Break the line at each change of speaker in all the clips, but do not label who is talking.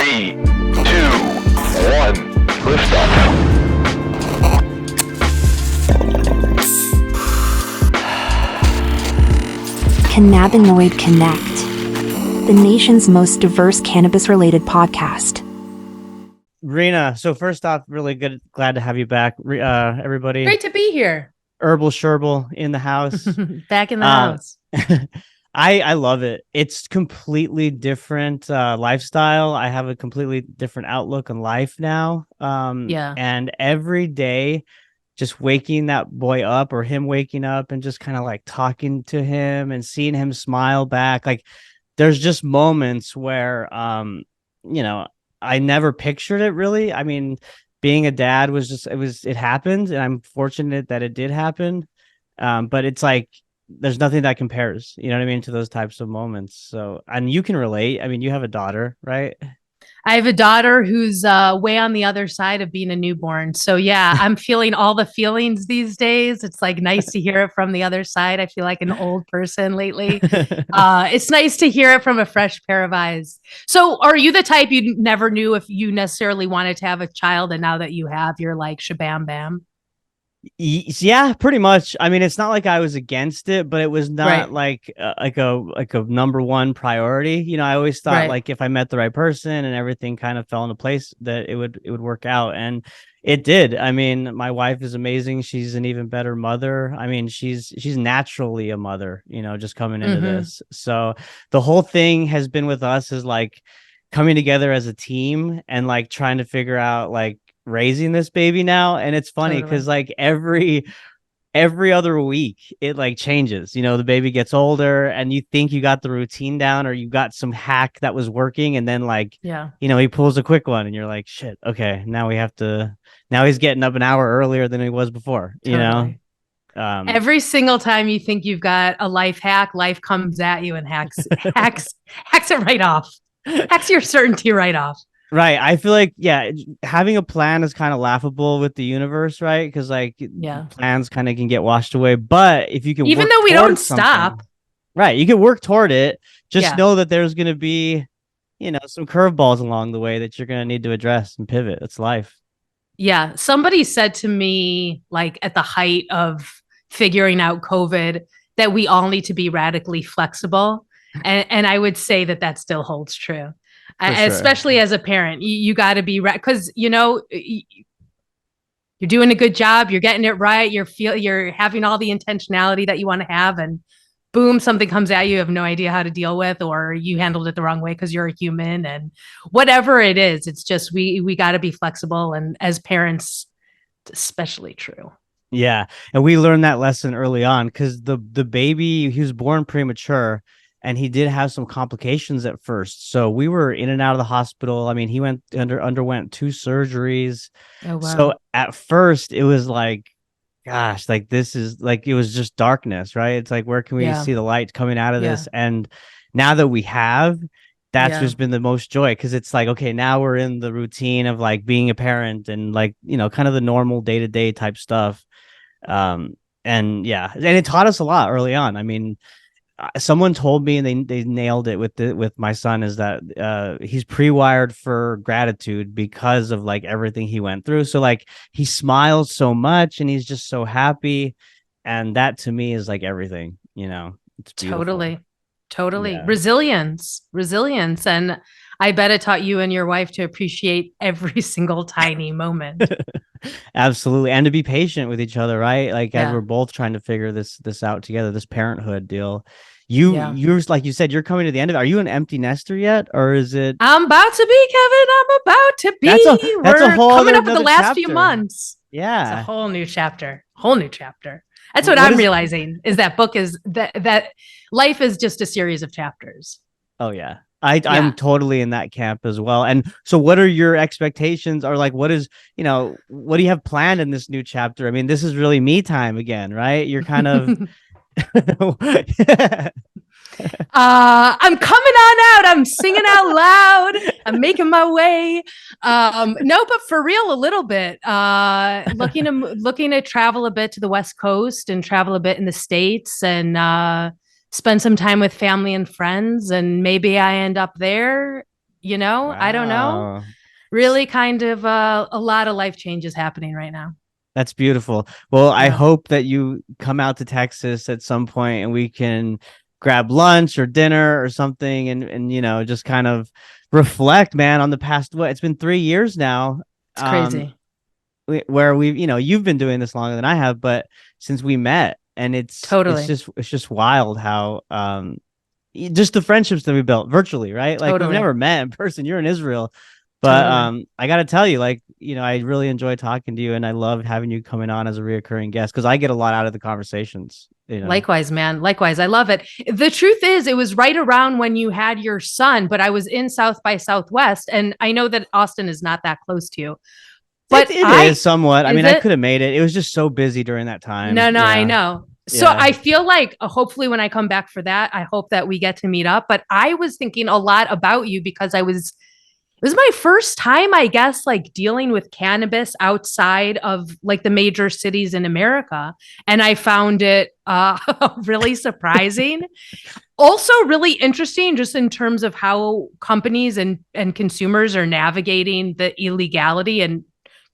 3, 2, 1, liftoff.
Cannabinoid Connect, the nation's most diverse cannabis-related podcast.
Rena, so first off, really glad to have you back, everybody.
Great to be here.
Herbal Sherbill in the house.
Back in the house.
I love it. It's completely different lifestyle. I have a completely different outlook on life now. And every day, just waking that boy up or him waking up and just kind of like talking to him and seeing him smile back. Like there's just moments where, I never pictured it really. I mean, being a dad it happened, and I'm fortunate that it did happen. But it's like, there's nothing that compares, you know what I mean, to those types of moments. So, and you can relate. I mean, you have a daughter, right?
I have a daughter who's way on the other side of being a newborn. So yeah, I'm feeling all the feelings these days. It's like nice to hear it from the other side. I feel like an old person lately. It's nice to hear it from a fresh pair of eyes. So are you the type you never knew if you necessarily wanted to have a child, and now that you have, you're like shabam bam?
Yeah, pretty much. I mean, it's not like I was against it, but it was not like a number one priority. You know, I always thought like if I met the right person and everything kind of fell into place, that it would work out, and it did. I mean, my wife is amazing. She's an even better mother. I mean, she's naturally a mother, you know, just coming into this. So the whole thing has been with us is like coming together as a team and like trying to figure out like raising this baby now. And it's funny because like every other week it like changes, you know, the baby gets older and you think you got the routine down or you got some hack that was working, and then like he pulls a quick one and you're like, shit, okay, now he's getting up an hour earlier than he was before. You know,
every single time you think you've got a life hack, life comes at you and hacks it right off, hacks your certainty right off.
Right. I feel like, having a plan is kind of laughable with the universe, right? Because like plans kind of can get washed away. But if you can,
even though we don't stop,
right, you can work toward it. Just know that there's going to be, you know, some curveballs along the way that you're going to need to address and pivot. It's life. Yeah.
Somebody said to me, like at the height of figuring out COVID, that we all need to be radically flexible. And I would say that still holds true. Especially as a parent, you got to be right, because you know you're doing a good job, you're getting it right, you're having all the intentionality that you want to have, and boom, something comes at you have no idea how to deal with, or you handled it the wrong way because you're a human, and whatever it is, it's just we got to be flexible, and as parents, especially true.
Yeah, and we learned that lesson early on because the baby, he was born premature. And he did have some complications at first. So we were in and out of the hospital. I mean, he underwent 2 surgeries. Oh, wow. So at first it was like, gosh, like this is like, it was just darkness, right? It's like, where can we see the light coming out of this? And now that we have, that's just been the most joy, because it's like, okay, now we're in the routine of like being a parent and like, you know, kind of the normal day-to-day type stuff. And it taught us a lot early on. I mean, someone told me, and they nailed it with my son, is that he's pre-wired for gratitude because of like everything he went through. So like he smiles so much and he's just so happy, and that to me is like everything, you know. It's beautiful.
Totally. Resilience, and I bet it taught you and your wife to appreciate every single tiny moment.
Absolutely. And to be patient with each other, right? Like as we're both trying to figure this out together, this parenthood deal. You're like you said, you're coming to the end of it. Are you an empty nester yet? Or is it?
I'm about to be, Kevin. I'm about to be.
That's a whole
coming up with the last
chapter.
Few months.
Yeah.
It's a whole new chapter. That's what I'm realizing is that book is that life is just a series of chapters.
Oh yeah. I'm totally in that camp as well. And so what are your expectations, or like, what do you have planned in this new chapter? I mean, this is really me time again, right? You're kind of
I'm coming on out. I'm singing out loud. I'm making my way. No, but for real, a little bit. Looking to travel a bit to the West Coast and travel a bit in the States, and spend some time with family and friends. And maybe I end up there, You know, I don't know.
Wow.
Really kind of a lot of life changes happening right now.
That's beautiful. Well, I
Yeah.
hope that you come out to Texas at some point and we can grab lunch or dinner or something and just kind of reflect, man, on the past. What, it's been 3 years now.
It's crazy.
Where we've, you've been doing this longer than I have, but since we met, and
Totally.
it's just wild how just the friendships that we built virtually, right? Like we've
Totally.
never met in person. You're in Israel, but
Totally.
I got to tell you, like, I really enjoy talking to you, and I love having you coming on as a reoccurring guest because I get a lot out of the conversations.
Likewise, man. Likewise. I love it. The truth is, it was right around when you had your son, but I was in South by Southwest, and I know that Austin is not that close to you. But
It is somewhat. I
is
mean, I
it?
could have made it. It was just so busy during that time.
No, I
Yeah.
know. So
Yeah.
I feel like hopefully when I come back for that, I hope that we get to meet up. But I was thinking a lot about you because it was my first time, I guess, like dealing with cannabis outside of like the major cities in America. And I found it really surprising. Also really interesting just in terms of how companies and consumers are navigating the illegality and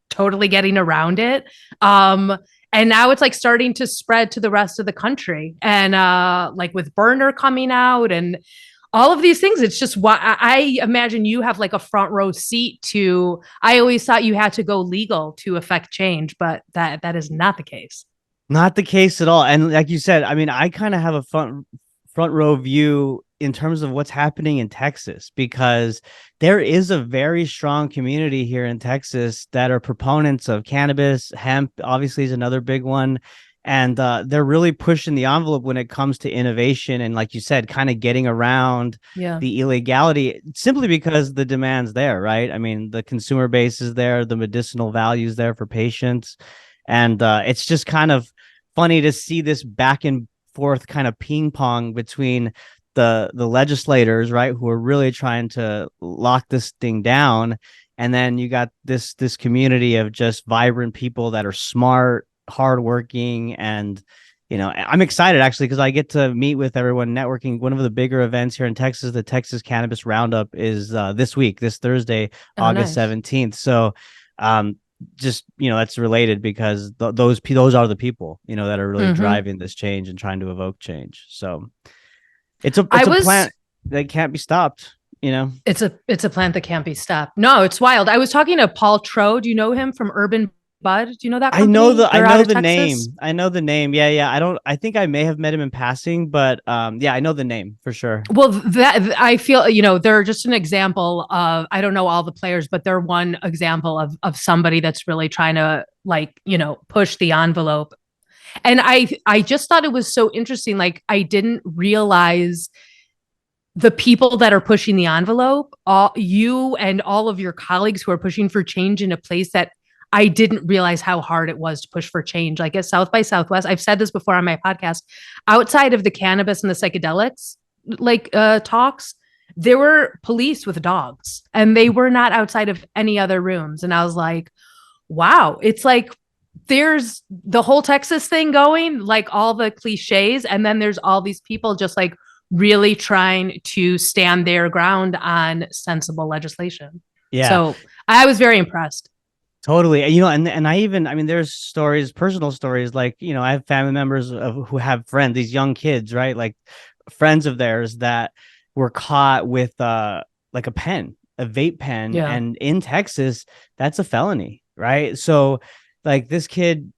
totally getting around it. And now it's like starting to spread to the rest of the country. And like with Burner coming out and all of these things, it's just why I imagine you have like a front row seat to. I always thought you had to go legal to affect change, but that is not the case.
Not the case at all. And like you said, I mean, I kind of have a front row view in terms of what's happening in Texas, because there is a very strong community here in Texas that are proponents of cannabis. Hemp obviously is another big one. And they're really pushing the envelope when it comes to innovation. And like you said, kind of getting around the illegality simply because the demand's there, right? I mean, the consumer base is there, the medicinal value is there for patients. And it's just kind of funny to see this back and forth kind of ping pong between the legislators, right, who are really trying to lock this thing down, and then you got this community of just vibrant people that are smart, hardworking, and I'm excited actually because I get to meet with everyone networking. One of the bigger events here in Texas, the Texas Cannabis Roundup, is this week, this Thursday, August 17th. So just that's related because those are the people that are really driving this change and trying to evoke change. So it's a plant that can't be stopped.
It's a plant that can't be stopped. No, it's wild. I was talking to Paul Tro. Do you know him from Urban Bud? Do you know that company?
I know the name. I know the name. Yeah. I think I may have met him in passing, but yeah, I know the name for sure.
Well, that I feel, they're just an example of, I don't know all the players, but they're one example of somebody that's really trying to push the envelope. And I just thought it was so interesting. Like I didn't realize the people that are pushing the envelope, you and all of your colleagues who are pushing for change in a place that I didn't realize how hard it was to push for change. Like at South by Southwest, I've said this before on my podcast, outside of the cannabis and the psychedelics, talks, there were police with dogs and they were not outside of any other rooms. And I was like, wow, it's like, there's the whole Texas thing going, like all the cliches. And then there's all these people just like really trying to stand their ground on sensible legislation.
Yeah.
So I was very impressed.
Totally. And I mean, there's stories, personal stories, like, I have family members who have friends, these young kids, right? Like friends of theirs that were caught with like a vape pen.
Yeah.
And in Texas, that's a felony, right? So like this kid,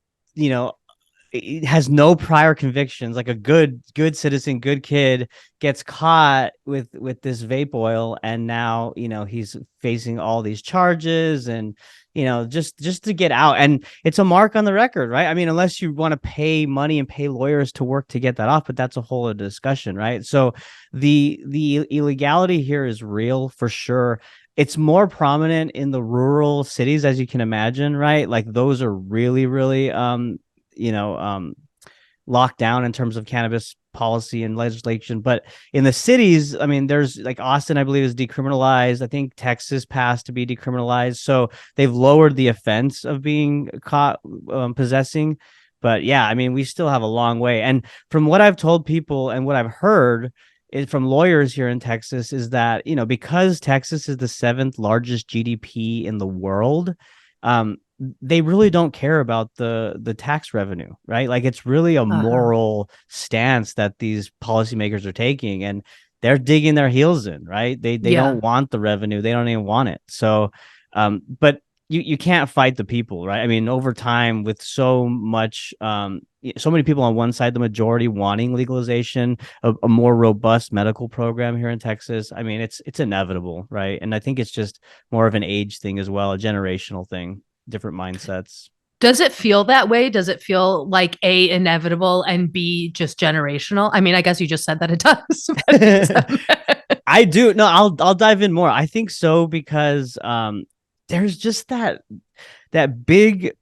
has no prior convictions, like a good citizen, good kid, gets caught with this vape oil, and now he's facing all these charges, and just to get out. And it's a mark on the record, right? I mean, unless you want to pay money and pay lawyers to work to get that off, but that's a whole other discussion, right? So the illegality here is real for sure. It's more prominent in the rural cities, as you can imagine, right? Like those are really, really locked down in terms of cannabis policy and legislation. But in the cities, I mean, there's like Austin, I believe, is decriminalized. I think Texas passed to be decriminalized. So they've lowered the offense of being caught possessing. But yeah, I mean, we still have a long way. And from what I've told people and what I've heard from lawyers here in Texas is that, because Texas is the 7th largest GDP in the world, they really don't care about the tax revenue, right? Like it's really a moral stance that these policymakers are taking, and they're digging their heels in, right? They don't want the revenue. They don't even want it. So, but you can't fight the people, right? I mean, over time, with so many people on one side, the majority wanting legalization, a more robust medical program here in Texas. I mean, it's inevitable, right? And I think it's just more of an age thing as well, a generational thing, different mindsets.
Does it feel that way? Does it feel like A, inevitable, and B, just generational? I mean, I guess you just said that it does.
I do. No, I'll dive in more. I think so because there's just that big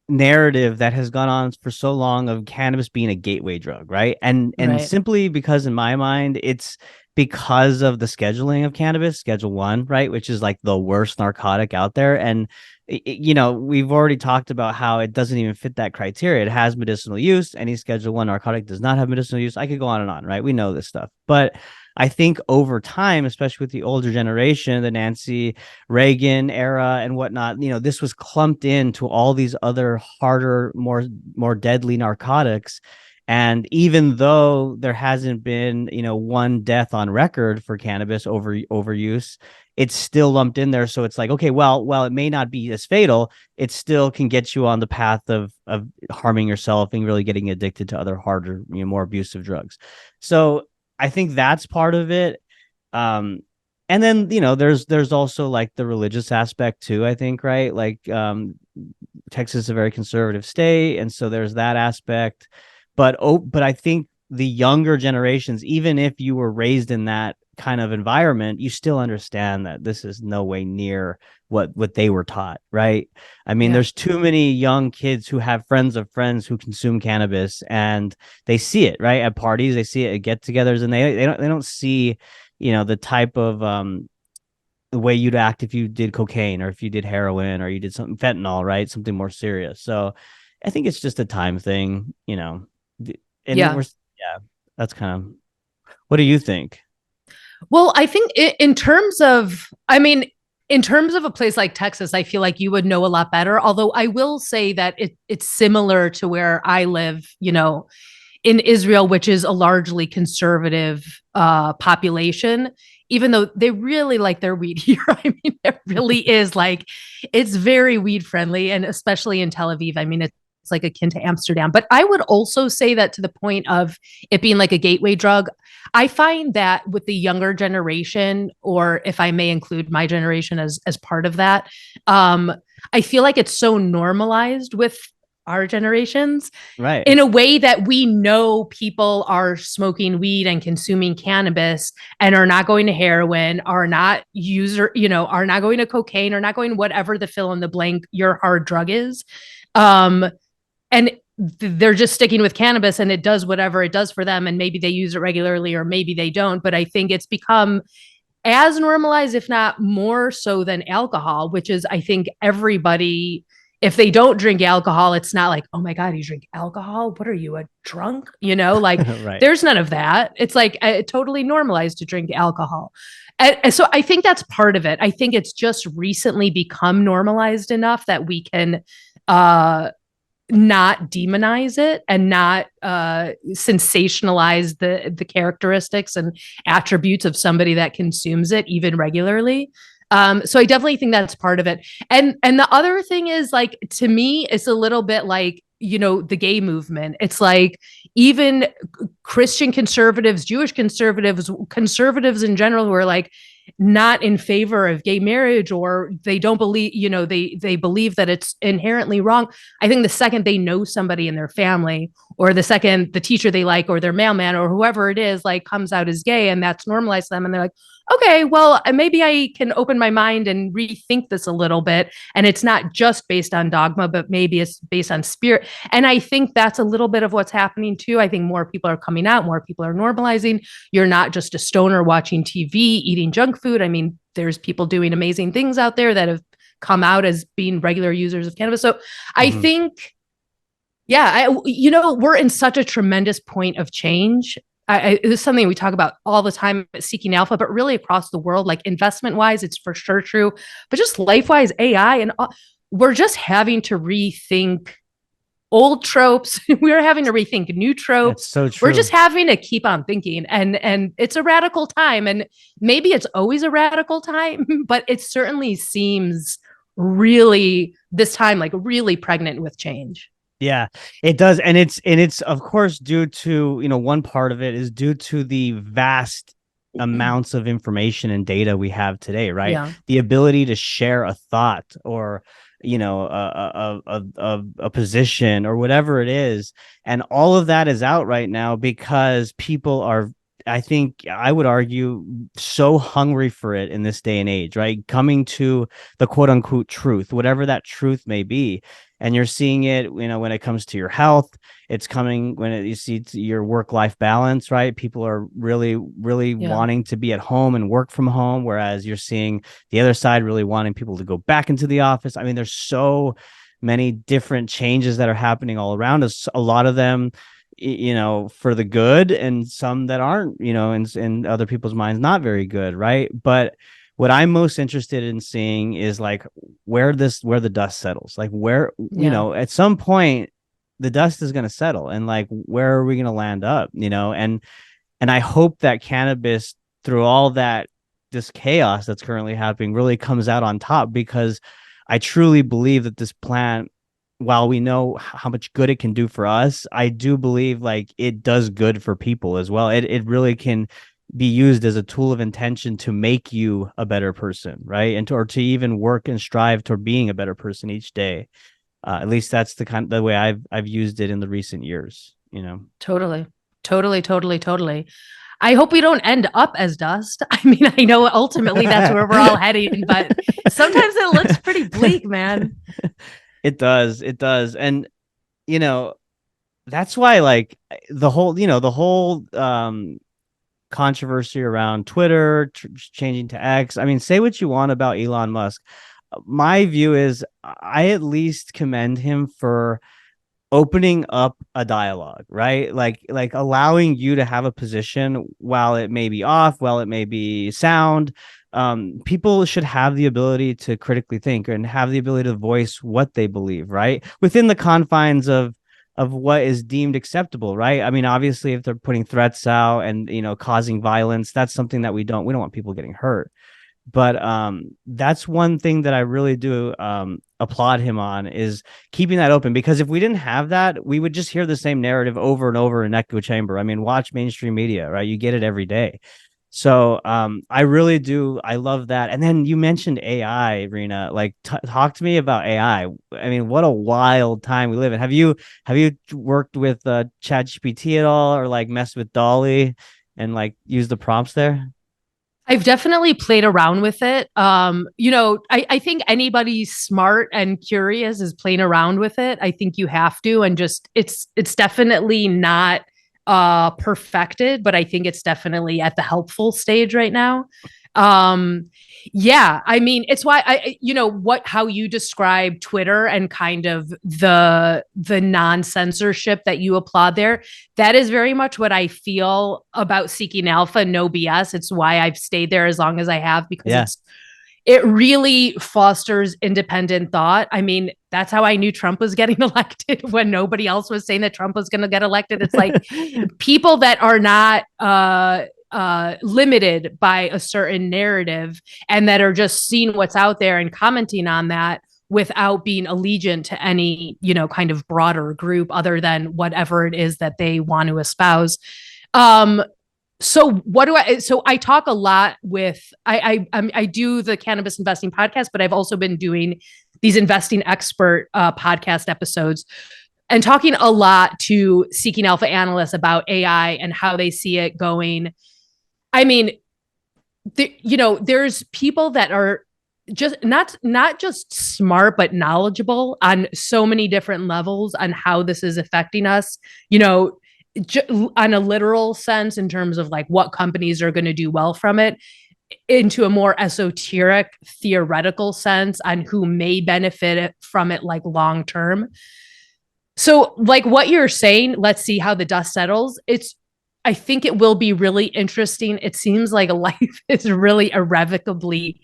narrative that has gone on for so long of cannabis being a gateway drug, right? And simply because in my mind it's because of the scheduling of cannabis, Schedule 1, right, which is like the worst narcotic out there. And we've already talked about how it doesn't even fit that criteria. It has medicinal use. Any Schedule 1 narcotic does not have medicinal use. I could go on and on, right? We know this stuff. But I think over time, especially with the older generation, the Nancy Reagan era and whatnot, this was clumped into all these other harder, more deadly narcotics. And even though there hasn't been, one death on record for cannabis overuse, it's still lumped in there. So it's like, okay, well, while it may not be as fatal, it still can get you on the path of harming yourself and really getting addicted to other harder, more abusive drugs. So I think that's part of it. And then, there's also like the religious aspect too, I think, right? Like Texas is a very conservative state. And so there's that aspect. But I think the younger generations, even if you were raised in that kind of environment, you still understand that this is no way near what they were taught, right? I mean, there's too many young kids who have friends of friends who consume cannabis, and they see it, right, at parties, they see it at get-togethers, and they don't see, the type of the way you'd act if you did cocaine or if you did heroin or you did something fentanyl, right? Something more serious. So I think it's just a time thing, and that's kind of, what do you think?
Well, I think in terms of a place like Texas, I feel like you would know a lot better. Although I will say that it's similar to where I live, in Israel, which is a largely conservative population, even though they really like their weed here. I mean, it really is like, it's very weed friendly, and especially in Tel Aviv. I mean, it's like akin to Amsterdam. But I would also say that to the point of it being like a gateway drug, I find that with the younger generation, or if I may include my generation as part of that, I feel like it's so normalized with our generations,
right,
in a way that we know people are smoking weed and consuming cannabis and are not going to heroin, are not are not going to cocaine, or not going whatever the fill in the blank your hard drug is. And they're just sticking with cannabis, and it does whatever it does for them. And maybe they use it regularly, or maybe they don't. But I think it's become as normalized, if not more so than alcohol, which is, I think everybody, if they don't drink alcohol, it's not like, oh my God, you drink alcohol? What are you, a drunk? Like
right.
There's none of that. It's like totally normalized to drink alcohol. And so I think that's part of it. I think it's just recently become normalized enough that we can not demonize it and not sensationalize the characteristics and attributes of somebody that consumes it even regularly. So I definitely think that's part of it. And the other thing is, like, to me, it's a little bit like, the gay movement. It's like even Christian conservatives, Jewish conservatives in general, who are like not in favor of gay marriage, or they don't believe, they believe that it's inherently wrong. I think the second they know somebody in their family, or the second the teacher they like, or their mailman, or whoever it is, like, comes out as gay, and that's normalized to them, and they're like, okay, well, maybe I can open my mind and rethink this a little bit. And it's not just based on dogma, but maybe it's based on spirit. And I think that's a little bit of what's happening too. I think more people are coming out, more people are normalizing. You're not just a stoner watching TV, eating junk food. I mean, there's people doing amazing things out there that have come out as being regular users of cannabis. So I think, we're in such a tremendous point of change. this is something we talk about all the time at Seeking Alpha, but really across the world, like investment wise, it's for sure true, but just life wise, AI and we're just having to rethink old tropes. We're having to rethink new tropes.
That's so true.
We're just having to keep on thinking, and it's a radical time, and maybe it's always a radical time, but it certainly seems really this time like really pregnant with change.
Yeah, it does. And it's of course due to, one part of it is due to the vast amounts of information and data we have today, right?
Yeah.
The ability to share a thought or, a position or whatever it is. And all of that is out right now because people are, I think I would argue, so hungry for it in this day and age, right? Coming to the quote unquote truth, whatever that truth may be. And you're seeing it, when it comes to your health, it's coming when you see your work-life balance, right? People are really, really wanting to be at home and work from home, whereas you're seeing the other side really wanting people to go back into the office. I mean, there's so many different changes that are happening all around us. A lot of them, for the good, and some that aren't, in other people's minds, not very good, right? But what I'm most interested in seeing is like where the dust settles, like where, at some point the dust is going to settle, and like, where are we going to land up, and I hope that cannabis, through all this chaos that's currently happening, really comes out on top, because I truly believe that this plant, while we know how much good it can do for us, I do believe like it does good for people as well. It really can be used as a tool of intention to make you a better person, right? And or to even work and strive toward being a better person each day. At least that's the way I've used it in the recent years,
Totally. I hope we don't end up as dust. I mean, I know ultimately that's where we're all heading, but sometimes it looks pretty bleak, man.
It does. And, that's why, like, the whole controversy around Twitter changing to X. I mean, say what you want about Elon Musk. My view is I at least commend him for opening up a dialogue, right? Like allowing you to have a position, while it may be off, while it may be sound. People should have the ability to critically think and have the ability to voice what they believe, right? Within the confines of what is deemed acceptable, right? I mean, obviously, if they're putting threats out and, causing violence, that's something that we don't want people getting hurt. But that's one thing that I really do applaud him on, is keeping that open, because if we didn't have that, we would just hear the same narrative over and over in echo chamber. I mean, watch mainstream media, right? You get it every day. So I really do. I love that. And then you mentioned AI, Rena. Like, talk to me about AI. I mean, what a wild time we live in. Have you worked with ChatGPT at all, or like messed with Dolly and like use the prompts there?
I've definitely played around with it. I think anybody smart and curious is playing around with it. I think you have to, and just it's definitely not perfected, but I think it's definitely at the helpful stage right now. Yeah, I mean, it's why how you describe Twitter and kind of the non-censorship that you applaud there, that is very much what I feel about Seeking Alpha. No BS. It's why I've stayed there as long as I have, because it really fosters independent thought. I mean, that's how I knew Trump was getting elected, when nobody else was saying that Trump was going to get elected. It's like people that are not limited by a certain narrative, and that are just seeing what's out there and commenting on that without being allegiant to any, kind of broader group other than whatever it is that they want to espouse. So I talk a lot with, I do the Cannabis Investing podcast, but I've also been doing these investing expert podcast episodes, and talking a lot to Seeking Alpha analysts about AI and how they see it going. I mean, there's people that are just not just smart, but knowledgeable on so many different levels on how this is affecting us, on a literal sense, in terms of like what companies are going to do well from it, into a more esoteric theoretical sense on who may benefit from it, like long term. So like what you're saying, let's see how the dust settles. I think it will be really interesting. It seems like life is really irrevocably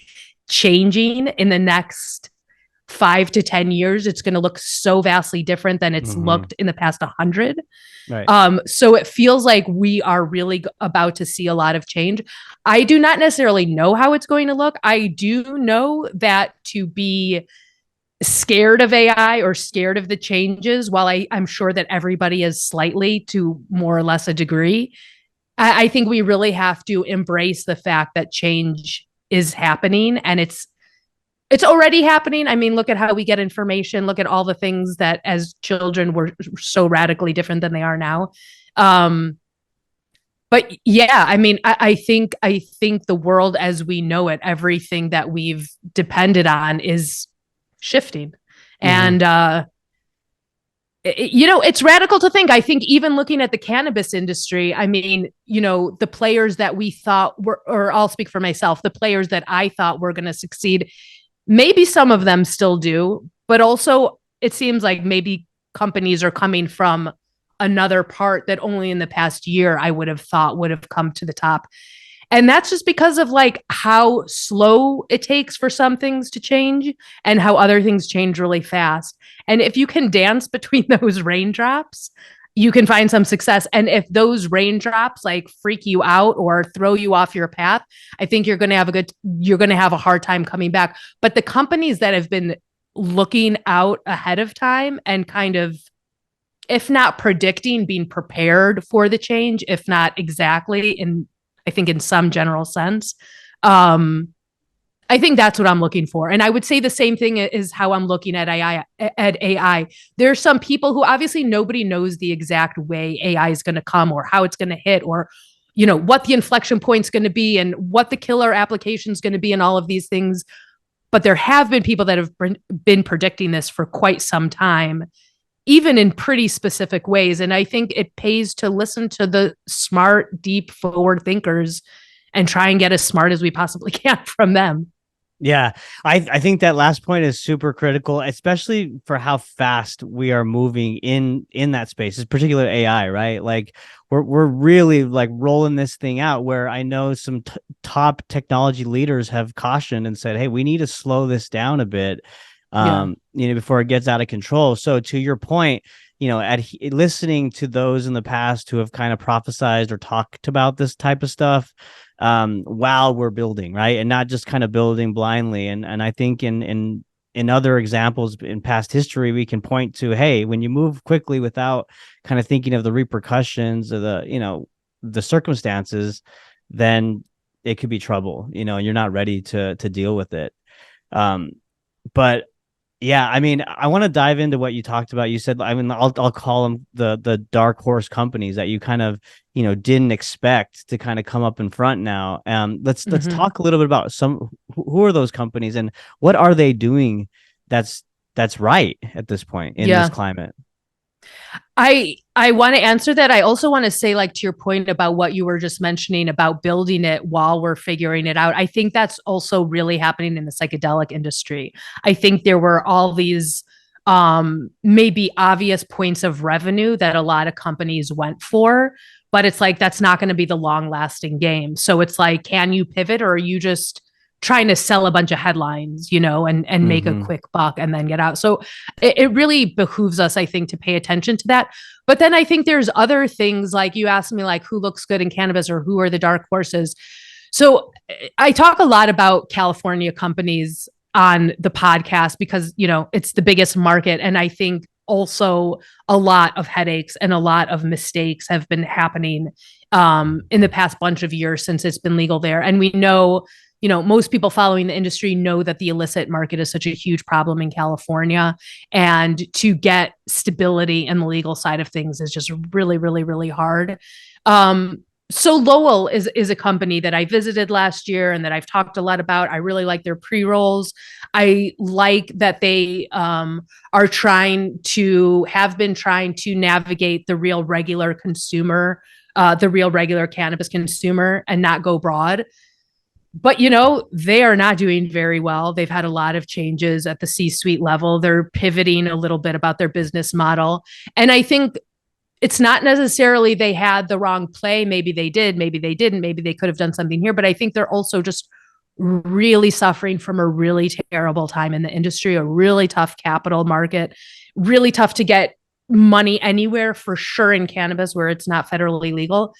changing in the next 5 to 10 years. It's going to look so vastly different than it's looked in the past 100.
Right.
So it feels like we are really about to see a lot of change. I do not necessarily know how it's going to look. I do know that to be scared of AI or scared of the changes, while I'm sure that everybody is slightly to more or less a degree, I think we really have to embrace the fact that change is happening, and it's already happening. I mean, look at how we get information. Look at all the things that as children were so radically different than they are now. But yeah, I mean, I think the world as we know it, everything that we've depended on is shifting. And it's radical to think. I think even looking at the cannabis industry, I mean, the players that we thought were, or I'll speak for myself, the players that I thought were going to succeed, maybe some of them still do, but also it seems like maybe companies are coming from another part that only in the past year I would have thought would have come to the top. And that's just because of like how slow it takes for some things to change and how other things change really fast. And if you can dance between those raindrops, you can find some success. And if those raindrops like freak you out or throw you off your path, I think you're going to have a hard time coming back. But the companies that have been looking out ahead of time and kind of, if not predicting, being prepared for the change, if not exactly I think in some general sense. I think that's what I'm looking for. And I would say the same thing is how I'm looking at AI. There's some people who obviously nobody knows the exact way AI is going to come or how it's going to hit or, what the inflection point's going to be and what the killer application is going to be and all of these things. But there have been people that have been predicting this for quite some time, even in pretty specific ways. And I think it pays to listen to the smart, deep, forward thinkers and try and get as smart as we possibly can from them.
Yeah, I think that last point is super critical, especially for how fast we are moving in that space, in particular AI, right? Like we're really like rolling this thing out where I know some top technology leaders have cautioned and said, hey, we need to slow this down a bit. Before it gets out of control. So to your point, listening to those in the past who have kind of prophesized or talked about this type of stuff while we're building, right? And not just kind of building blindly. And I think in other examples in past history, we can point to, hey, when you move quickly without kind of thinking of the repercussions of the circumstances, then it could be trouble, and you're not ready to deal with it. But yeah, I mean, I want to dive into what you talked about. You said, I mean, I'll call them the dark horse companies that you kind of, didn't expect to kind of come up in front now. Let's talk a little bit about who are those companies and what are they doing that's right at this point in this climate?
I want to answer that. I also want to say, like, to your point about what you were just mentioning about building it while we're figuring it out. I think that's also really happening in the psychedelic industry. I think there were all these maybe obvious points of revenue that a lot of companies went for, but it's like, that's not going to be the long lasting game. So it's like, can you pivot or are you just trying to sell a bunch of headlines, and make a quick buck and then get out. So it really behooves us, I think, to pay attention to that. But then I think there's other things, like you asked me, like who looks good in cannabis or who are the dark horses. So I talk a lot about California companies on the podcast because, it's the biggest market. And I think also a lot of headaches and a lot of mistakes have been happening in the past bunch of years since it's been legal there. And we know, most people following the industry know that the illicit market is such a huge problem in California. And to get stability in the legal side of things is just really, really, really hard. So Lowell is a company that I visited last year and that I've talked a lot about. I really like their pre-rolls. I like that they have been trying to navigate the real regular consumer, the real regular cannabis consumer and not go broad. But, they are not doing very well. They've had a lot of changes at the C-suite level. They're pivoting a little bit about their business model. And I think it's not necessarily they had the wrong play. Maybe they did, maybe they didn't, maybe they could have done something here. But I think they're also just really suffering from a really terrible time in the industry, a really tough capital market, really tough to get money anywhere, for sure in cannabis where it's not federally legal.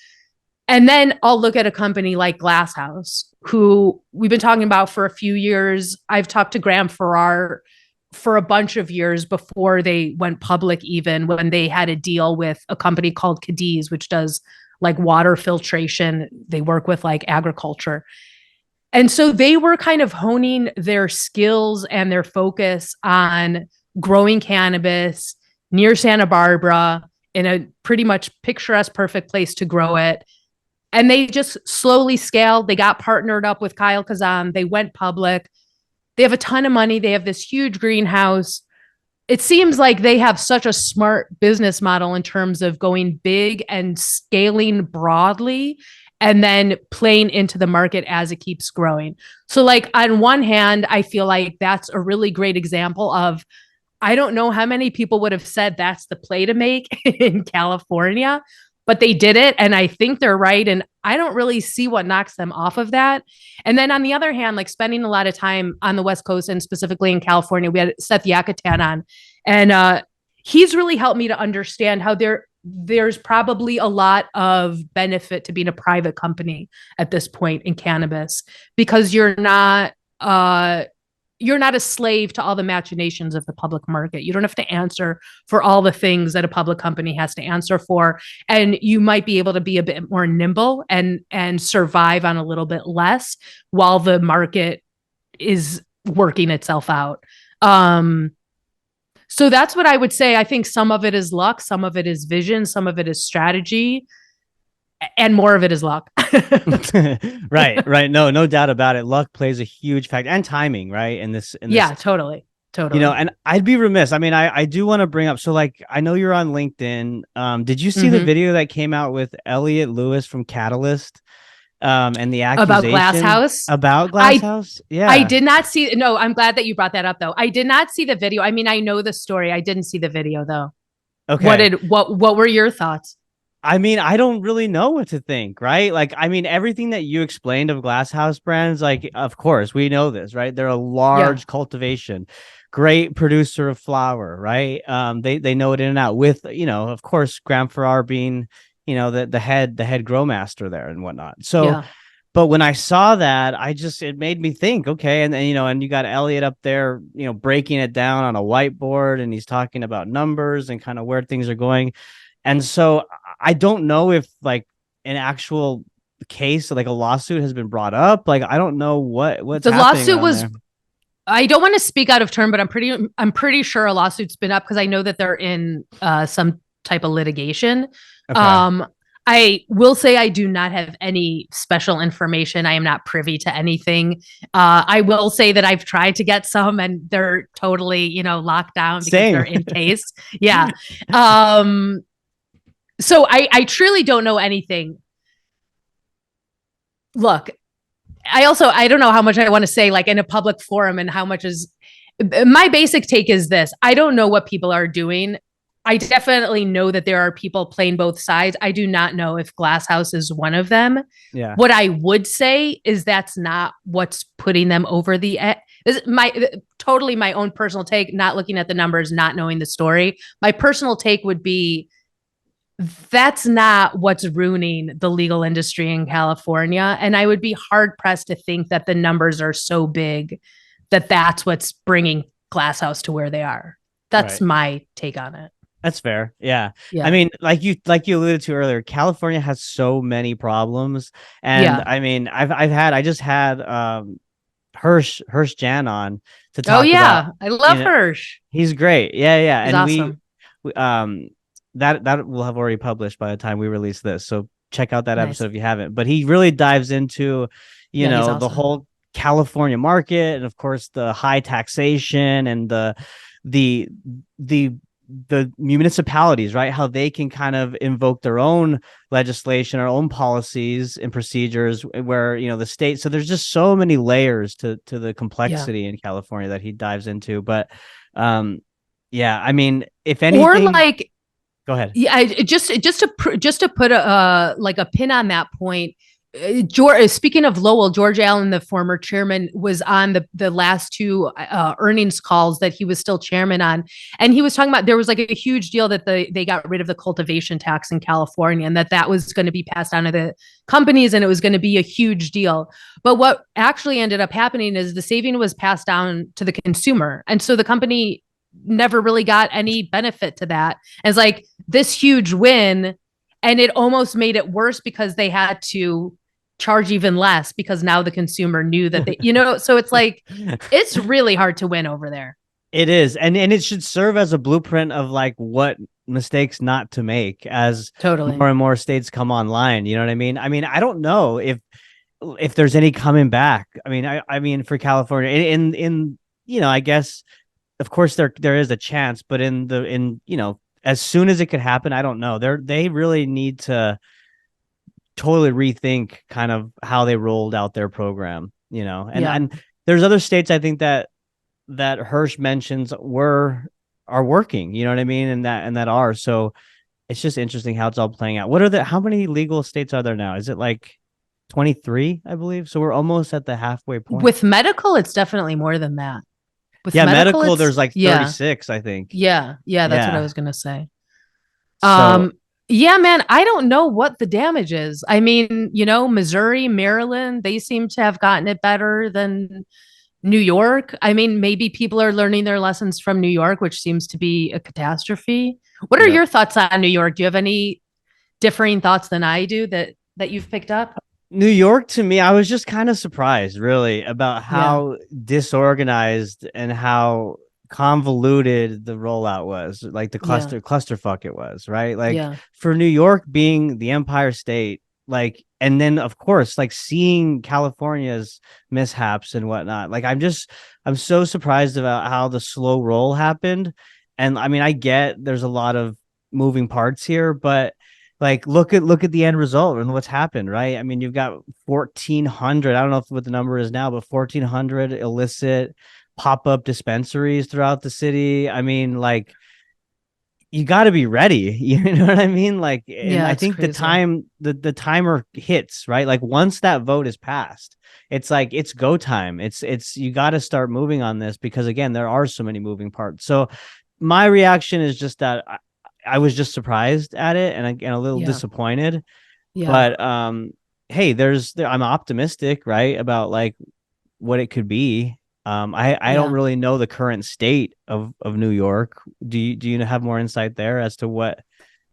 And then I'll look at a company like Glass House, who we've been talking about for a few years. I've talked to Graham Farrar for a bunch of years before they went public, even when they had a deal with a company called Cadiz, which does like water filtration. They work with like agriculture. And so they were kind of honing their skills and their focus on growing cannabis near Santa Barbara in a pretty much picturesque, perfect place to grow it. And they just slowly scaled. They got partnered up with Kyle Kazan. They went public. They have a ton of money. They have this huge greenhouse. It seems like they have such a smart business model in terms of going big and scaling broadly and then playing into the market as it keeps growing. So like on one hand, I feel like that's a really great example of, I don't know how many people would have said that's the play to make in California, but they did it. And I think they're right. And I don't really see what knocks them off of that. And then on the other hand, like spending a lot of time on the West Coast and specifically in California, we had Seth Yakatan on, and he's really helped me to understand how there's probably a lot of benefit to being a private company at this point in cannabis, because you're not a slave to all the machinations of the public market. You don't have to answer for all the things that a public company has to answer for. And you might be able to be a bit more nimble and survive on a little bit less while the market is working itself out. So that's what I would say. I think some of it is luck, some of it is vision, some of it is strategy, and more of it is luck.
Right. No doubt about it. Luck plays a huge factor, and timing, right?
Yeah, totally.
You know, and I'd be remiss. I mean, I do want to bring up. So, like, I know you're on LinkedIn. Did you see the video that came out with Elliot Lewis from Catalyst? And the accusation about Glass House. Yeah,
I did not see. No, I'm glad that you brought that up, though. I did not see the video. I mean, I know the story. I didn't see the video, though.
Okay.
What were your thoughts?
I mean, I don't really know what to think, right? Like, I mean, everything that you explained of Glass House Brands, like, of course, we know this, right? They're a large cultivation, great producer of flower, right? They know it in and out with, you know, of course, Graham Farrar being, you know, the head grow master there and whatnot. So, but when I saw that, it made me think, okay. And then, you know, and you got Elliot up there, you know, breaking it down on a whiteboard, and he's talking about numbers and kind of where things are going. And so I don't know if like an actual case, like a lawsuit has been brought up. Like, I don't know what's
the lawsuit was
there.
I don't want to speak out of turn, but I'm pretty sure a lawsuit's been up, because I know that they're in some type of litigation. Okay. I will say I do not have any special information. I am not privy to anything. I will say that I've tried to get some, and they're totally, you know, locked down because they're in case. Yeah. So I truly don't know anything. Look, I don't know how much I want to say like in a public forum, and how much is my basic take is this. I don't know what people are doing. I definitely know that there are people playing both sides. I do not know if Glass House is one of them. Yeah. What I would say is that's not what's putting them over the edge. This is my own personal take, not looking at the numbers, not knowing the story. My personal take would be that's not what's ruining the legal industry in California. And I would be hard pressed to think that the numbers are so big that that's what's bringing Glass House to where they are. That's my take on it.
That's fair. Yeah. I mean, like you alluded to earlier, California has so many problems. And I mean, I just had Hirsch Jan on to talk about.
I love Hirsch.
He's great. Yeah.
He's
and
awesome.
That will have already published by the time we release this. So check out that episode if you haven't. But he really dives into, you know, awesome. The whole California market, and of course the high taxation and the municipalities, right? How they can kind of invoke their own legislation or own policies and procedures where, you know, the state. So there's just so many layers to the complexity in California that he dives into. But I mean, if anything,
or like
Go ahead.
Yeah, just to put a like a pin on that point. George, speaking of Lowell, George Allen, the former chairman, was on the last two earnings calls that he was still chairman on, and he was talking about there was like a huge deal that they got rid of the cultivation tax in California, and that was going to be passed on to the companies, and it was going to be a huge deal. But what actually ended up happening is the saving was passed down to the consumer, and so the company never really got any benefit to that. And it's like this huge win, and it almost made it worse because they had to charge even less because now the consumer knew that they, so it's like, it's really hard to win over there.
It is. And it should serve as a blueprint of like what mistakes not to make as
totally
more and more states come online. You know what I mean? I don't know if there's any coming back. I mean, for California in I guess, of course there is a chance, but as soon as it could happen, I don't know. They really need to totally rethink kind of how they rolled out their program, and there's other states I think that Hirsch mentions are working, you know what I mean? And that are, so it's just interesting how it's all playing out. How many legal states are there now? Is it like 23, I believe? So we're almost at the halfway point.
With medical, it's definitely more than that.
With medical there's like 36, I think.
Yeah, that's what I was gonna say. Yeah, man, I don't know what the damage is. I mean, Missouri, Maryland, they seem to have gotten it better than New York. I mean, maybe people are learning their lessons from New York, which seems to be a catastrophe. What are your thoughts on New York? Do you have any differing thoughts than I do that you've picked up?
New York, to me, I was just kind of surprised, really, about how disorganized and how convoluted the rollout was, like the clusterfuck it was, right? Like for New York being the Empire State, like, and then of course, like seeing California's mishaps and whatnot, like I'm so surprised about how the slow roll happened. And I mean, I get there's a lot of moving parts here, but like look at the end result and what's happened, right? I mean, you've got 1,400, I don't know what the number is now, but 1,400 illicit pop-up dispensaries throughout the city. I mean, like, you got to be ready, you know what I mean? Like, and I think crazy. the timer hits, right? Like once that vote is passed, it's like it's go time. It's you got to start moving on this, because again, there are so many moving parts. So my reaction is just that I was just surprised at it and a little disappointed. But hey, I'm optimistic, right, about like what it could be. I don't really know the current state of New York. Do you have more insight there as to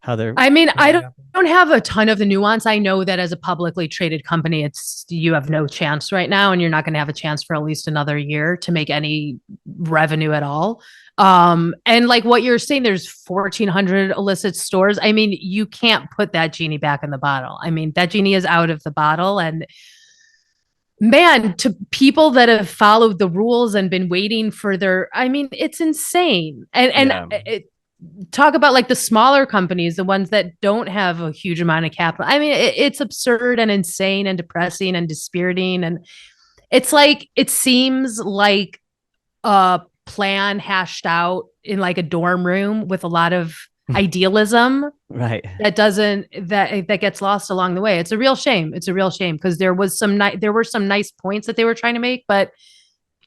how they're?
I mean, I don't have a ton of the nuance. I know that as a publicly traded company, you have no chance right now, and you're not going to have a chance for at least another year to make any revenue at all. And like what you're saying, there's 1,400 illicit stores. I mean, you can't put that genie back in the bottle. I mean, that genie is out of the bottle, and man, to people that have followed the rules and been waiting for I mean, it's insane. And talk about like the smaller companies, the ones that don't have a huge amount of capital. I mean, it's absurd and insane and depressing and dispiriting. And it's like, it seems like a plan hashed out in like a dorm room with a lot of idealism,
right?
That gets lost along the way. It's a real shame. Because there were some nice points that they were trying to make, but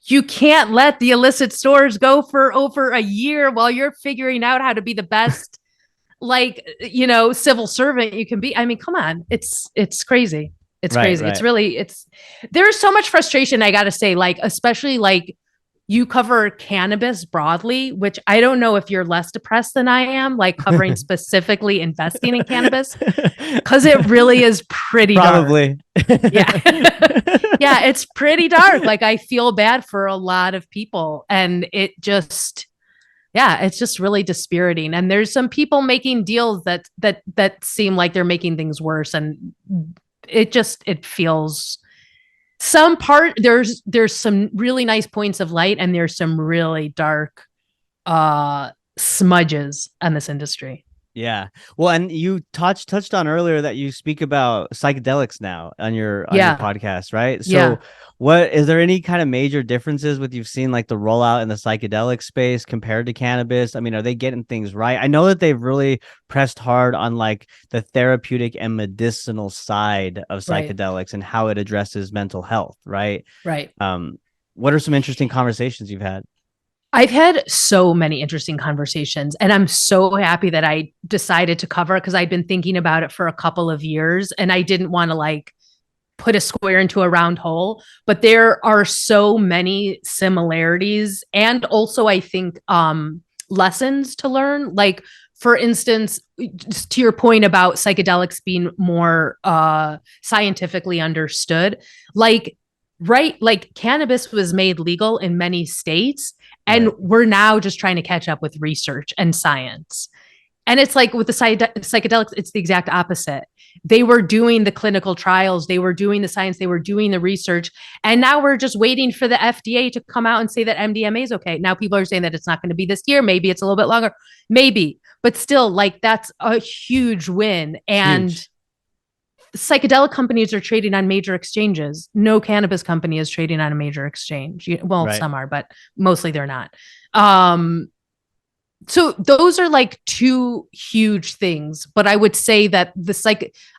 you can't let the illicit stores go for over a year while you're figuring out how to be the best civil servant you can be. I mean, come on. It's crazy. It's crazy. Right. It's really, there's so much frustration, I gotta say, like, especially like you cover cannabis broadly, which I don't know if you're less depressed than I am, like covering specifically investing in cannabis, because it really is pretty
probably
dark. Yeah, it's pretty dark. Like I feel bad for a lot of people, and it's just really dispiriting. And there's some people making deals that seem like they're making things worse, and it feels. There's some really nice points of light, and there's some really dark smudges on this industry.
Yeah. Well, and you touched on earlier that you speak about psychedelics now on your
Yeah.
podcast, right?
Yeah.
So what is there any kind of major differences with you've seen like the rollout in the psychedelic space compared to cannabis? I mean, are they getting things right? I know that they've really pressed hard on like the therapeutic and medicinal side of
Right.
psychedelics and how it addresses mental health, right?
Right.
What are some interesting conversations you've had?
I've had so many interesting conversations, and I'm so happy that I decided to cover it because I'd been thinking about it for a couple of years and I didn't want to like put a square into a round hole. But there are so many similarities and also, I think, lessons to learn. Like, for instance, just to your point about psychedelics being more scientifically understood, like, right, like cannabis was made legal in many states and
Right.
we're now just trying to catch up with research and science. And it's like with the psychedelics, it's the exact opposite. They were doing the clinical trials, they were doing the science, they were doing the research. And now we're just waiting for the FDA to come out and say that MDMA is okay. Now people are saying that it's not going to be this year. Maybe it's a little bit longer. Maybe. But still, like, that's a huge win.
It's
And
huge.
psychedelic companies are trading on major exchanges. No cannabis company is trading on a major exchange. Well,
Right.
some are, but mostly they're not. Um, so those are like two huge things, but I would say that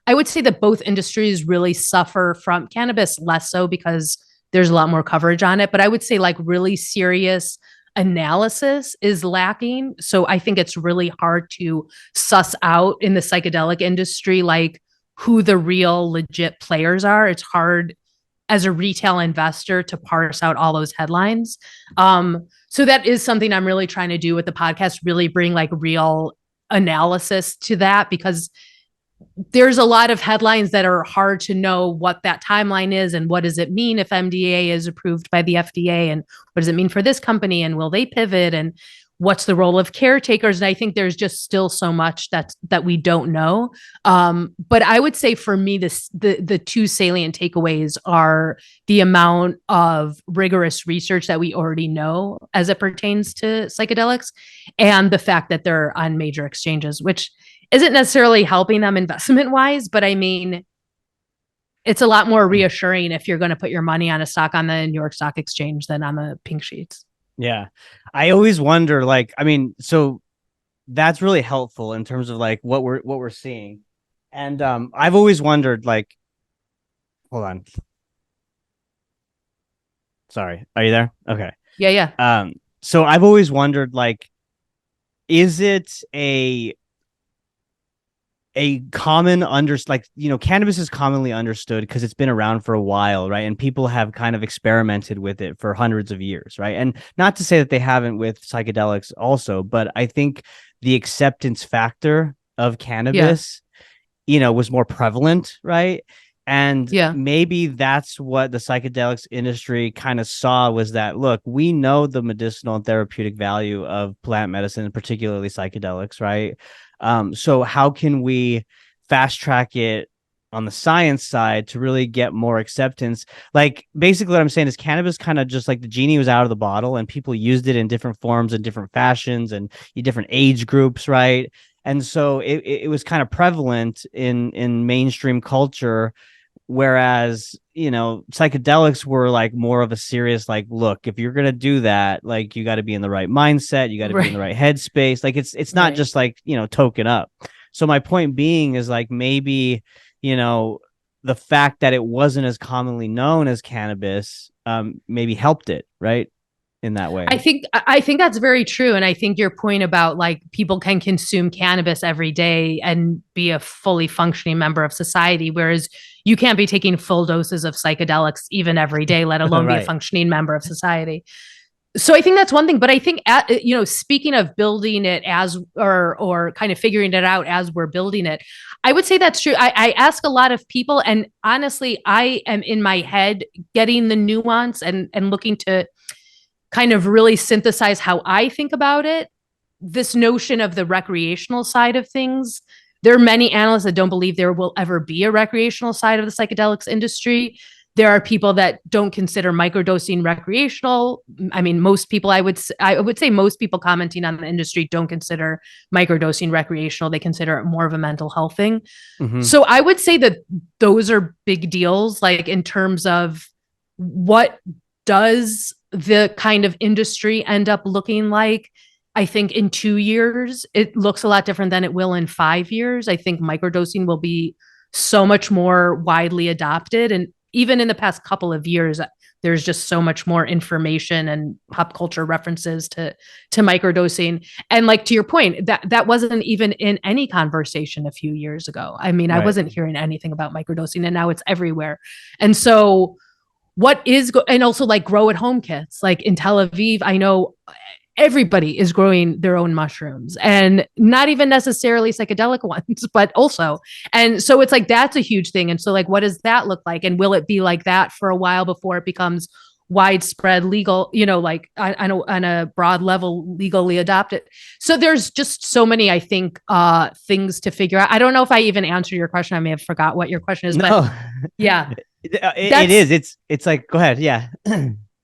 I would say that both industries really suffer from cannabis less so because there's a lot more coverage on it, but I would say like really serious analysis is lacking. So I think it's really hard to suss out in the psychedelic industry like who the real legit players are. It's hard as a retail investor to parse out all those headlines. So that is something I'm really trying to do with the podcast, really bring like real analysis to that, because there's a lot of headlines that are hard to know what that timeline is and what does it mean if MDA is approved by the FDA and what does it mean for this company and will they pivot and what's the role of caretakers. And I think there's just still so much that we don't know. But I would say for me, the two salient takeaways are the amount of rigorous research that we already know as it pertains to psychedelics and the fact that they're on major exchanges, which isn't necessarily helping them investment wise, but I mean, it's a lot more reassuring if you're going to put your money on a stock on the New York Stock Exchange than on the pink sheets.
Yeah. I always wonder, like, I mean, so that's really helpful in terms of like what we're seeing. And I've always wondered, like, hold on. Sorry. Are you there? Okay.
Yeah, yeah.
So I've always wondered, like, is it a common like, you know, cannabis is commonly understood because it's been around for a while, right? And people have kind of experimented with it for hundreds of years, right? And not to say that they haven't with psychedelics also, but I think the acceptance factor of cannabis, you know, was more prevalent, right? And
Yeah.
maybe that's what the psychedelics industry kind of saw, was that, look, we know the medicinal and therapeutic value of plant medicine, particularly psychedelics, right? So how can we fast track it on the science side to really get more acceptance? Like, basically what I'm saying is cannabis kind of just like the genie was out of the bottle and people used it in different forms and different fashions and different age groups, right? And so it was kind of prevalent in mainstream culture. Whereas, you know, psychedelics were like more of a serious, like, look, if you're going to do that, like, you got to be in the right mindset. You got to be in the right headspace. Like, it's not just like, you know, token up. So my point being is like, maybe, you know, the fact that it wasn't as commonly known as cannabis, maybe helped it, right? In that way.
I think that's very true. And I think your point about like people can consume cannabis every day and be a fully functioning member of society, whereas you can't be taking full doses of psychedelics even every day, let alone be a functioning member of society. So I think that's one thing, but I think, you know, speaking of building it as, or kind of figuring it out as we're building it, I would say that's true. I ask a lot of people, and honestly, I am in my head getting the nuance and looking to kind of really synthesize how I think about it. This notion of the recreational side of things. There are many analysts that don't believe there will ever be a recreational side of the psychedelics industry. There are people that don't consider microdosing recreational. I mean, most people, I would say most people commenting on the industry don't consider microdosing recreational. They consider it more of a mental health thing.
Mm-hmm.
So I would say that those are big deals, like in terms of what does the kind of industry end up looking like. I think in 2 years, it looks a lot different than it will in 5 years. I think microdosing will be so much more widely adopted. And even in the past couple of years, there's just so much more information and pop culture references to microdosing. And like to your point, that wasn't even in any conversation a few years ago. I mean, I wasn't hearing anything about microdosing, and now it's everywhere. And so and also like grow at home kits, like in Tel Aviv, I know everybody is growing their own mushrooms, and not even necessarily psychedelic ones, but also. And so it's like, that's a huge thing. And so like, what does that look like? And will it be like that for a while before it becomes widespread legal, like on a broad level, legally adopted? So there's just so many, I think, things to figure out. I don't know if I even answered your question. I may have forgot what your question is, but yeah,
it is. It's like, go ahead. Yeah.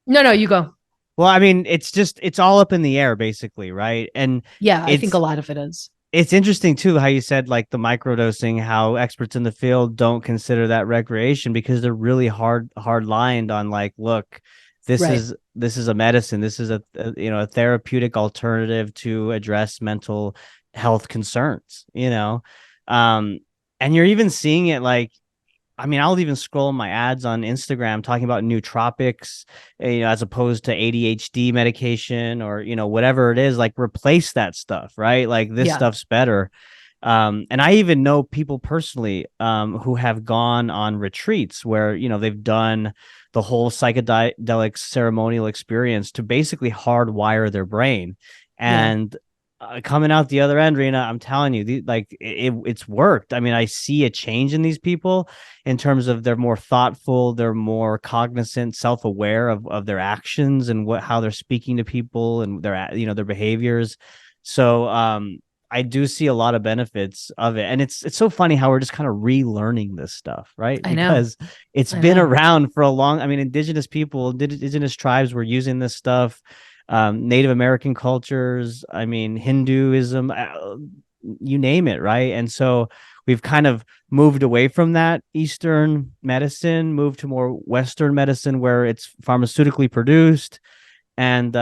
No, you go.
Well, I mean, it's all up in the air, basically, right? And
yeah, I think a lot of it is.
It's interesting too how you said like the microdosing, how experts in the field don't consider that recreation because they're really hard lined on like, look, this is a medicine. This is a therapeutic alternative to address mental health concerns, and you're even seeing it like, I mean, I'll even scroll my ads on Instagram talking about nootropics, as opposed to ADHD medication or, whatever it is, like replace that stuff, right? Like this stuff's better. And I even know people personally who have gone on retreats where, they've done the whole psychedelic ceremonial experience to basically hardwire their brain. And coming out the other end, Rena, I'm telling you, it's worked. I mean, I see a change in these people in terms of they're more thoughtful, they're more cognizant, self-aware of their actions and how they're speaking to people and their behaviors. So I do see a lot of benefits of it. And it's so funny how we're just kind of relearning this stuff, right? Because it's been around for a long, I mean, indigenous tribes were using this stuff. Native American cultures, I mean, Hinduism, you name it, right? And so we've kind of moved away from that Eastern medicine, moved to more Western medicine where it's pharmaceutically produced, and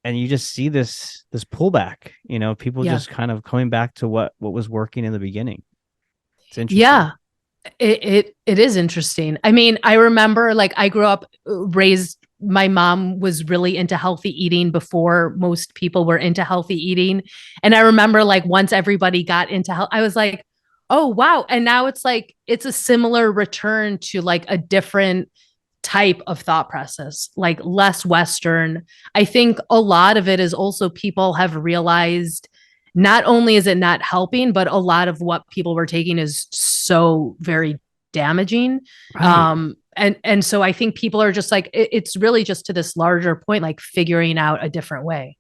you just see this pullback, people just kind of coming back to what was working in the beginning. It's interesting.
Yeah. It is interesting. I mean, I remember like I grew up my mom was really into healthy eating before most people were into healthy eating. And I remember like once everybody got into health, I was like, oh, wow. And now it's like, it's a similar return to like a different type of thought process, like less Western. I think a lot of it is also people have realized not only is it not helping, but a lot of what people were taking is so very damaging.
Right.
And so I think people are just like, it's really just to this larger point, like figuring out a different way.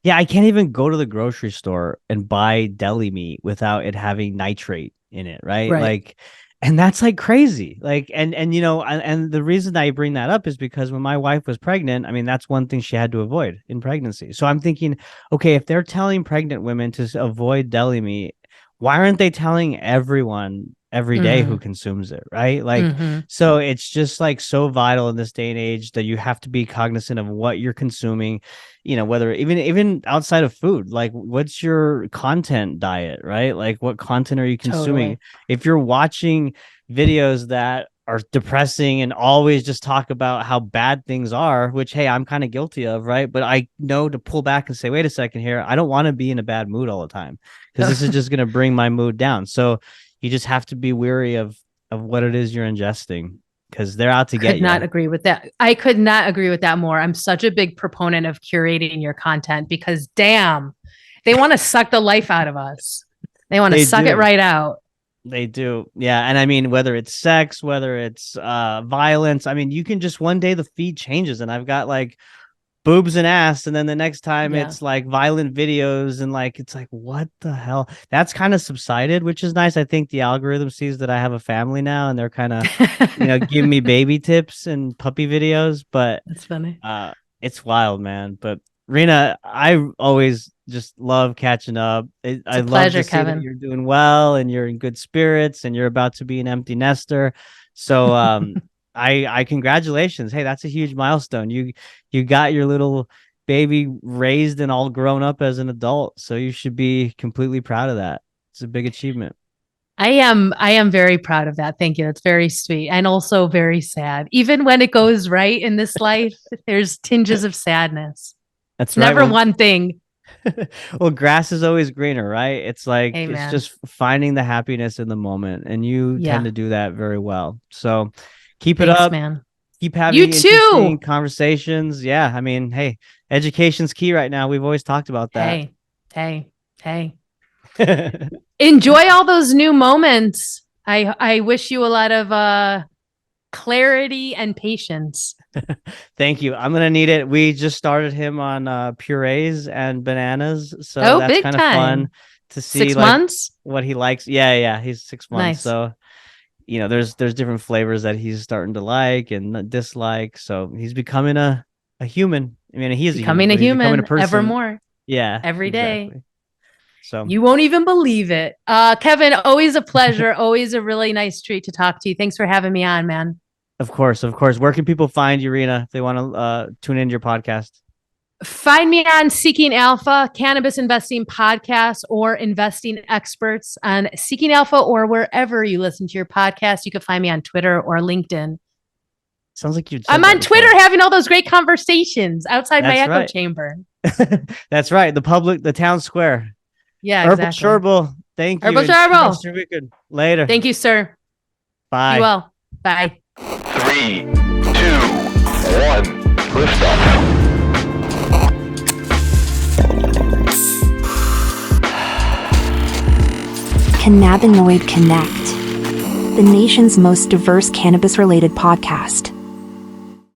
Yeah, I can't even go to the grocery store and buy deli meat without it having nitrate in it, right? Like, and that's like crazy. Like, and the reason I bring that up is because when my wife was pregnant, I mean, that's one thing she had to avoid in pregnancy. So I'm thinking, okay, if they're telling pregnant women to avoid deli meat, why aren't they telling everyone every day who consumes it, right? Like, so it's just like so vital in this day and age that you have to be cognizant of what you're consuming, whether even outside of food, like what's your content diet, right? Like what content are you consuming?
Totally.
If you're watching videos that are depressing and always just talk about how bad things are, which, hey, I'm kind of guilty of, right? But I know to pull back and say, wait a second here, I don't want to be in a bad mood all the time because this is just going to bring my mood down. So you just have to be wary of what it is you're ingesting because they're out to get you.
Could not agree with that. I could not agree with that more. I'm such a big proponent of curating your content because damn, they want to suck the life out of us. They want to suck it right out.
They do. Yeah. And I mean, whether it's sex, whether it's violence, I mean, you can just one day the feed changes and I've got like boobs and ass, and then the next time
Yeah.
it's like violent videos, and like it's like, what the hell? That's kind of subsided, which is nice. I think the algorithm sees that I have a family now, and they're kind of giving me baby tips and puppy videos. But
That's funny.
it's wild, man. But Rena, I always just love catching up. I love
pleasure,
to see
Kevin.
that you're doing well and you're in good spirits and you're about to be an empty nester. So I congratulations. Hey, that's a huge milestone. You got your little baby raised and all grown up as an adult. So you should be completely proud of that. It's a big achievement.
I am very proud of that. Thank you. That's very sweet and also very sad. Even when it goes right in this life, there's tinges of sadness.
That's
It's
right.
never one thing.
Well, grass is always greener, right? It's like
Amen.
It's just finding the happiness in the moment, and you tend to do that very well. So keep it up,
man.
Keep having interesting conversations. Yeah, I mean, hey, education's key right now. We've always talked about that.
Hey. Enjoy all those new moments. I wish you a lot of clarity and patience.
Thank you. I'm gonna need it. We just started him on purees and bananas, so that's kind of fun to see.
6 months?
What he likes. Yeah, he's 6 months.
Nice.
So there's different flavors that he's starting to like and dislike. So he's becoming a human. I mean, he's
becoming
a human,
becoming
a person
ever more.
Yeah,
every day.
Exactly. So
you won't even believe it. Kevin, always a pleasure. Always a really nice treat to talk to you. Thanks for having me on, man.
Of course. Where can people find you, Rena, if they want to tune into your podcast?
Find me on Seeking Alpha, Cannabis Investing Podcast, or Investing Experts on Seeking Alpha, or wherever you listen to your podcast. You can find me on Twitter or LinkedIn.
Sounds like you.
I'm on Twitter having all those great conversations outside my echo chamber.
That's right. The town square.
Yeah,
Herbal
exactly.
Sherbill. Thank you.
Herbal
Sherbill. Later.
Thank you, sir.
Bye.
Be well. Bye.
3, 2, 1, liftoff.
Cannabinoid Connect, the nation's most diverse cannabis-related podcast.